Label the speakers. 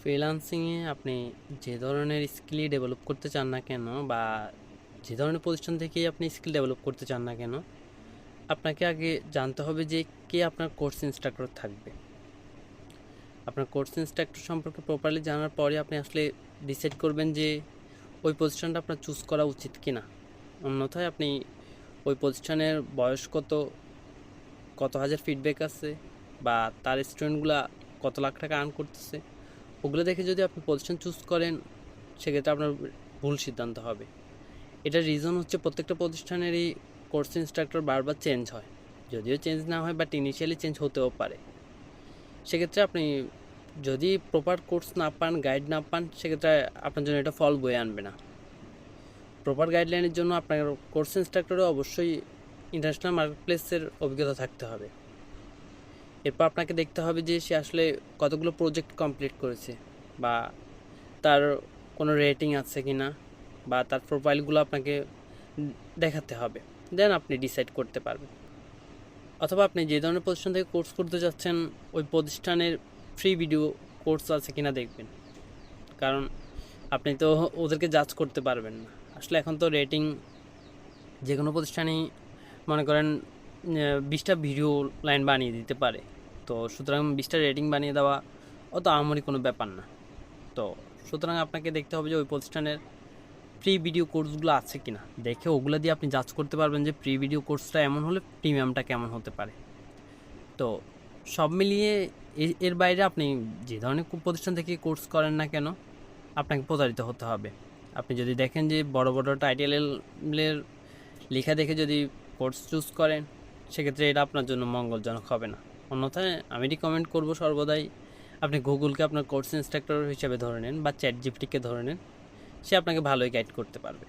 Speaker 1: ফ্রিল্যান্সিংয়ে আপনি যে ধরনের স্কিলই ডেভেলপ করতে চান না কেন বা যে ধরনের পজিশন থেকেই আপনি স্কিল ডেভেলপ করতে চান না কেন, আপনাকে আগে জানতে হবে যে কে আপনার কোর্স ইনস্ট্রাক্টর থাকবে। আপনার কোর্স ইনস্ট্রাক্টর সম্পর্কে প্রপারলি জানার পরে আপনি আসলে ডিসাইড করবেন যে ওই পজিশনটা আপনার চুজ করা উচিত কি না। অন্যথায় আপনি ওই পজিশনের বয়স কত, কত হাজার ফিডব্যাক আছে, বা তার স্টুডেন্টগুলা কত লাখ টাকা আর্ন করতেছে, ওগুলো দেখে যদি আপনি পজিশন চুজ করেন, সেক্ষেত্রে আপনার ভুল সিদ্ধান্ত হবে। এটার রিজন হচ্ছে প্রত্যেকটা প্রতিষ্ঠানেরই কোর্স ইনস্ট্রাক্টর বারবার চেঞ্জ হয়, যদিও চেঞ্জ না হয় বাট ইনিশিয়ালি চেঞ্জ হতেও পারে। সেক্ষেত্রে আপনি যদি প্রপার কোর্স না পান, গাইড না পান, সেক্ষেত্রে আপনার জন্য এটা ফল বয়ে আনবে না। প্রপার গাইডলাইনের জন্য আপনার কোর্স ইনস্ট্রাক্টরও অবশ্যই ইন্টারন্যাশনাল মার্কেটপ্লেসের অভিজ্ঞতা থাকতে হবে। এরপর আপনাকে দেখতে হবে যে সে আসলে কতগুলো প্রজেক্ট কমপ্লিট করেছে, বা তার কোনো রেটিং আছে কি না, বা তার প্রোফাইলগুলো আপনাকে দেখাতে হবে। দেন আপনি ডিসাইড করতে পারবেন। অথবা আপনি যে ধরনের প্রতিষ্ঠান থেকে কোর্স করতে যাচ্ছেন, ওই প্রতিষ্ঠানের ফ্রি ভিডিও কোর্স আছে কিনা দেখবেন। কারণ আপনি তো ওদেরকে জাজ করতে পারবেন না। আসলে এখন তো রেটিং যে কোনো প্রতিষ্ঠানেই মনে করেন 20টা ভিডিও লাইন বানিয়ে দিতে পারে। তো সুতরাং 20টা রেটিং বানিয়ে দেওয়া অত আহামরি কোনো ব্যাপার না। তো সুতরাং আপনাকে দেখতে হবে যে ওই প্রতিষ্ঠানের ফ্রি ভিডিও কোর্সগুলো আছে কিনা, দেখে ওগুলো দিয়ে আপনি জাজ করতে পারবেন যে ফ্রি ভিডিও কোর্সটা এমন হলে প্রিমিয়ামটা কেমন হতে পারে। তো সব মিলিয়ে এর বাইরে আপনি যে ধরনের প্রতিষ্ঠান থেকে কোর্স করেন না কেন, আপনাকে প্রতারিত হতে হবে। আপনি যদি দেখেন যে বড় বড় টাইটেলের লেখা দেখে যদি কোর্স চুজ করেন, সেক্ষেত্রে এটা আপনার জন্য মঙ্গলজনক হবে না। অন্যথায় আমি রিকমেন্ড করব সর্বদাই আপনি গুগলকে আপনার কোর্স ইনস্ট্রাক্টর হিসেবে ধরে নেন, বা চ্যাট জিপিটিকে ধরে নেন। সে আপনাকে ভালোই গাইড করতে পারবে।